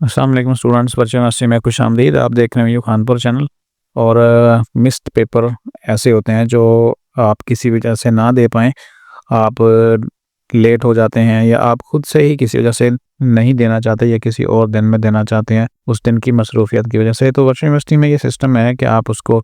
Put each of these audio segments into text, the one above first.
अस्सलाम वालेकुम students, virtual university में खुशामदीद। आप देख रहे हैं खानपुर चैनल। और मिस्ड पेपर ऐसे होते हैं जो आप किसी वजह से ना दे पाएँ, आप लेट हो जाते हैं या आप खुद से ही किसी वजह से नहीं देना चाहते या किसी और दिन में देना चाहते हैं उस दिन की मसरूफियत की वजह से। तो वर्चुअल यूनिवर्सिटी में ये सिस्टम है कि आप उसको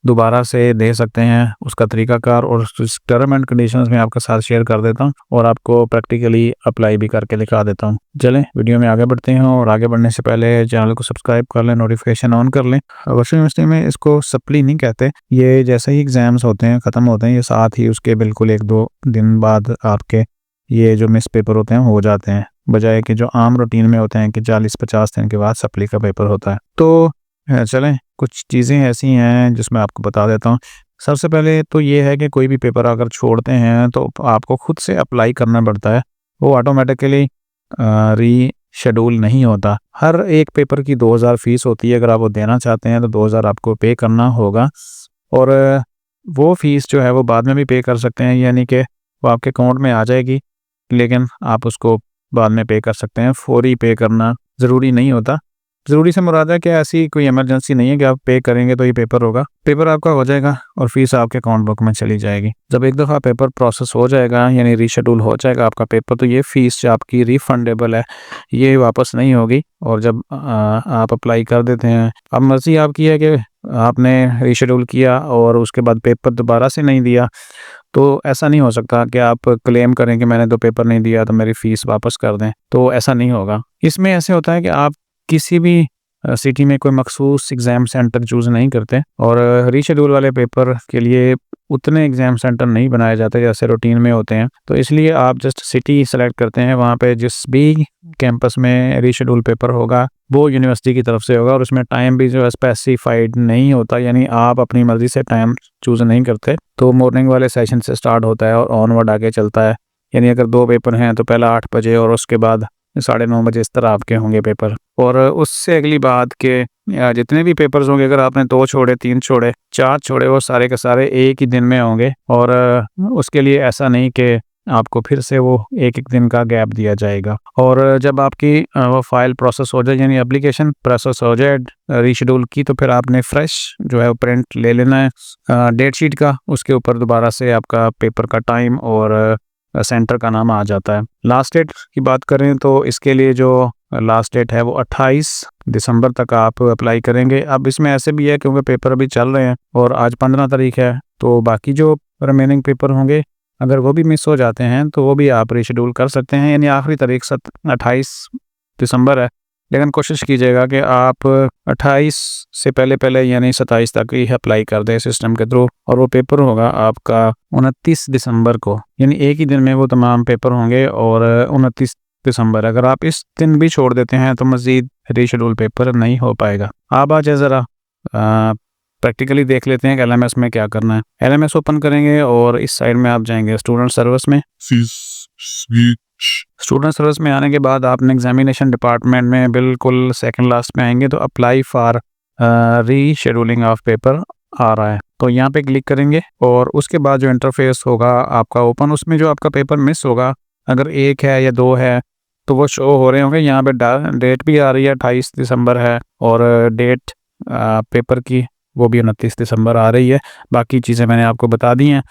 दोबारा से दे सकते हैं। उसका तरीक़ाकार और उस टर्म एंड कंडीशंस में आपके साथ शेयर कर देता हूँ और आपको प्रैक्टिकली अप्लाई भी करके दिखा देता हूँ। चलें वीडियो में आगे बढ़ते हैं, और आगे बढ़ने से पहले चैनल को सब्सक्राइब कर लें, नोटिफिकेशन ऑन कर लें। वर्चुअल यूनिवर्सिटी में इसको सप्ली नहीं कहते, ये जैसे ही एग्ज़ाम्स होते हैं ख़त्म होते हैं, ये साथ ही उसके बिल्कुल 1-2 दिन बाद आपके ये जो मिस पेपर होते हैं हो जाते हैं, बजाय कि जो आम रूटीन में होते हैं कि 40-50 दिन के बाद सप्ली का पेपर होता है। तो चलें कुछ चीज़ें ऐसी हैं जिसमें आपको बता देता हूँ। सबसे पहले तो ये है कि कोई भी पेपर अगर छोड़ते हैं तो आपको खुद से अप्लाई करना पड़ता है, वो ऑटोमेटिकली रीशेड्यूल नहीं होता। हर एक पेपर की 2000 फ़ीस होती है, अगर आप वो देना चाहते हैं तो 2000 आपको पे करना होगा, और वो फ़ीस जो है वो बाद में भी पे कर सकते हैं, यानी कि वो आपके अकाउंट में आ जाएगी, लेकिन आप उसको बाद में पे कर सकते हैं। फौरी पे करना ज़रूरी नहीं होता। ज़रूरी से मुराद है कि ऐसी कोई इमरजेंसी नहीं है कि आप पे करेंगे तो ये पेपर होगा। पेपर आपका हो जाएगा और फ़ीस आपके अकाउंट बुक में चली जाएगी। जब एक दफ़ा पेपर प्रोसेस हो जाएगा यानी रीशेड्यूल हो जाएगा आपका पेपर, तो ये फ़ीस जो आपकी रिफ़ंडेबल है, ये वापस नहीं होगी। और जब आप अप्लाई कर देते हैं, अब मर्ज़ी आपकी है कि आपने रीशेड्यूल किया और उसके बाद पेपर दोबारा से नहीं दिया, तो ऐसा नहीं हो सकता कि आप क्लेम करें कि मैंने तो पेपर नहीं दिया तो मेरी फ़ीस वापस कर दें, तो ऐसा नहीं होगा। इसमें ऐसे होता है कि आप किसी भी सिटी में कोई मखसूस एग्ज़ाम सेंटर चूज़ नहीं करते, और रीशेड्यूल वाले पेपर के लिए उतने एग्ज़ाम सेंटर नहीं बनाए जाते जैसे रूटीन में होते हैं। तो इसलिए आप जस्ट सिटी सेलेक्ट करते हैं, वहाँ पे जिस भी कैंपस में रीशेड्यूल पेपर होगा वो यूनिवर्सिटी की तरफ से होगा, और उसमें टाइम भी जो है स्पेसिफाइड नहीं होता, यानी आप अपनी मर्ज़ी से टाइम चूज़ नहीं करते। तो मॉर्निंग वाले सेशन से स्टार्ट होता है और ऑनवर्ड आगे चलता है, यानी अगर 2 पेपर हैं तो पहला 8 बजे और उसके बाद 9:30 बजे इस तरह आपके होंगे पेपर। और उससे अगली बात के जितने भी पेपर्स होंगे, अगर आपने 2 छोड़े, 3 छोड़े, 4 छोड़े, वो सारे के सारे एक ही दिन में होंगे, और उसके लिए ऐसा नहीं कि आपको फिर से वो एक-एक दिन का गैप दिया जाएगा। और जब आपकी वो फ़ाइल प्रोसेस हो जाए यानी एप्लीकेशन प्रोसेस हो जाए रीशेड्यूल की, तो फिर आपने फ्रेश जो है वो प्रिंट ले लेना है डेट शीट का। उसके ऊपर दोबारा से आपका पेपर का टाइम और सेंटर का नाम आ जाता है। लास्ट डेट की बात करें तो इसके लिए जो लास्ट डेट है वो 28 दिसंबर तक आप अप्लाई करेंगे। अब इसमें ऐसे भी है क्योंकि पेपर अभी चल रहे हैं और आज 15 तारीख है, तो बाकी जो रिमेनिंग पेपर होंगे अगर वो भी मिस हो जाते हैं तो वो भी आप रीशेड्यूल कर सकते हैं, यानी आखिरी तारीख 28 दिसंबर है। लेकिन कोशिश कीजिएगा कि आप 28 से पहले यानी 27 तक ही अप्लाई कर दें सिस्टम के थ्रू, और वो पेपर होगा आपका 29 दिसंबर को, यानी एक ही दिन में वो तमाम पेपर होंगे। और 29 दिसंबर अगर आप इस दिन भी छोड़ देते हैं तो मज़ीद रीशेड्यूल पेपर नहीं हो पाएगा। आप आज ज़रा प्रैक्टिकली देख लेते हैं कि LMS में क्या करना है। LMS ओपन करेंगे और इस साइड में आप जाएंगे स्टूडेंट सर्विस में। स्टूडेंट सर्विस में आने के बाद आपने एग्जामिनेशन डिपार्टमेंट में बिल्कुल सेकंड लास्ट में आएंगे तो apply for rescheduling of paper आ रहा है, तो यहाँ पे क्लिक करेंगे और उसके बाद जो इंटरफेस होगा आपका ओपन, उसमें जो आपका पेपर मिस होगा, अगर 1 है या 2 है तो वो शो हो रहे होंगे। यहाँ पे डेट भी आ रही है 28 दिसंबर है, और डेट पेपर की वो भी 29 दिसंबर आ रही है। बाकी चीज़ें मैंने आपको बता दी हैं।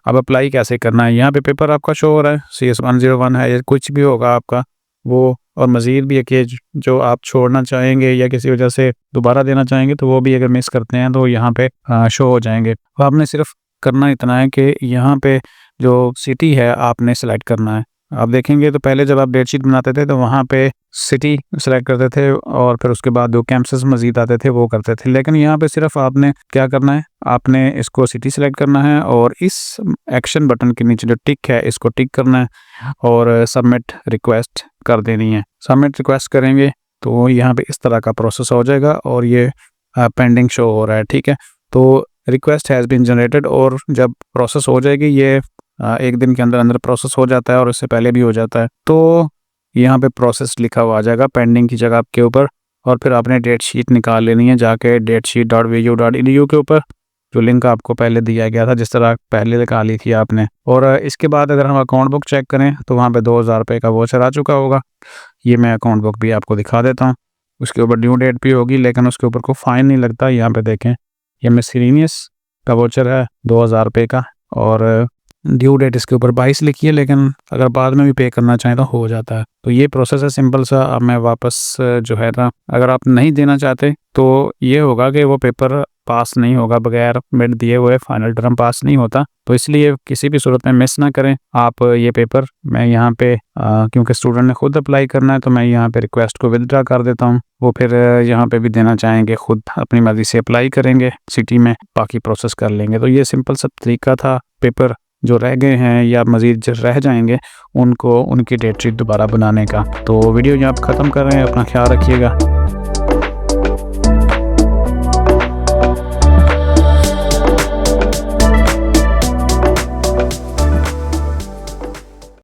अब अप्लाई कैसे करना है, यहाँ पे पेपर आपका शो हो रहा है CS101 है या कुछ भी होगा आपका वो, और मज़ीद भी है कि जो आप छोड़ना चाहेंगे या किसी वजह से दोबारा देना चाहेंगे तो वो भी अगर मिस करते हैं तो यहाँ पे शो हो जाएंगे। तो आपने सिर्फ करना इतना है कि यहाँ पे जो सिटी है आपने सेलेक्ट करना है। आप देखेंगे तो पहले जब आप डेट शीट बनाते थे तो वहाँ पे सिटी सेलेक्ट करते थे और फिर उसके बाद जो कैंपस मज़ीद आते थे वो करते थे, लेकिन यहाँ पे सिर्फ आपने क्या करना है, आपने इसको सिटी सेलेक्ट करना है और इस एक्शन बटन के नीचे जो टिक है इसको टिक करना है और सबमिट रिक्वेस्ट कर देनी है। सबमिट रिक्वेस्ट करेंगे तो यहाँ पे इस तरह का प्रोसेस हो जाएगा और ये पेंडिंग शो हो रहा है, ठीक है। तो रिक्वेस्ट हैज़ बीन जनरेटेड, और जब प्रोसेस हो जाएगी ये एक दिन के अंदर प्रोसेस हो जाता है और इससे पहले भी हो जाता है, तो यहाँ पे प्रोसेस लिखा हुआ आ जाएगा पेंडिंग की जगह आपके ऊपर, और फिर आपने डेट शीट निकाल लेनी है जाके datesheet.vu.edu के ऊपर। जो लिंक आपको पहले दिया गया था, जिस तरह पहले निकाली थी आपने। और इसके बाद अगर हम अकाउंट बुक चेक करें तो वहाँ पे 2000 रुपये का वोचर आ चुका होगा। ये मैं अकाउंट बुक भी आपको दिखा देता हूँ। उसके ऊपर ड्यू डेट भी होगी, लेकिन उसके ऊपर कोई फ़ाइन नहीं लगता। यहाँ पे देखें, ये मिसलेनियस का वोचर है 2000 रुपये का, और ड्यू डेट इसके ऊपर 22 लिखी है, लेकिन अगर बाद में भी पे करना चाहें तो हो जाता है। तो ये प्रोसेस है सिंपल सा। अब मैं वापस जो है ना, अगर आप नहीं देना चाहते तो ये होगा कि वो पेपर पास नहीं होगा, बगैर मिड दिए हुए फाइनल टर्म पास नहीं होता। तो इसलिए किसी भी सूरत में मिस ना करें आप ये पेपर। मैं यहाँ पे क्योंकि स्टूडेंट ने खुद अप्लाई करना है, तो मैं यहाँ पे रिक्वेस्ट को विदड्रा कर देता हूँ। वो फिर यहाँ पे भी देना चाहेंगे, खुद अपनी मर्जी से अप्लाई करेंगे सिटी में, बाकी प्रोसेस कर लेंगे। तो ये सिंपल सा तरीका था। पेपर जो रह गए हैं या मज़ीद जो रह जाएंगे, उनको उनकी डेट शीट दोबारा बनाने का। तो वीडियो यहाँ ख़त्म कर रहे हैं। अपना ख्याल रखिएगा।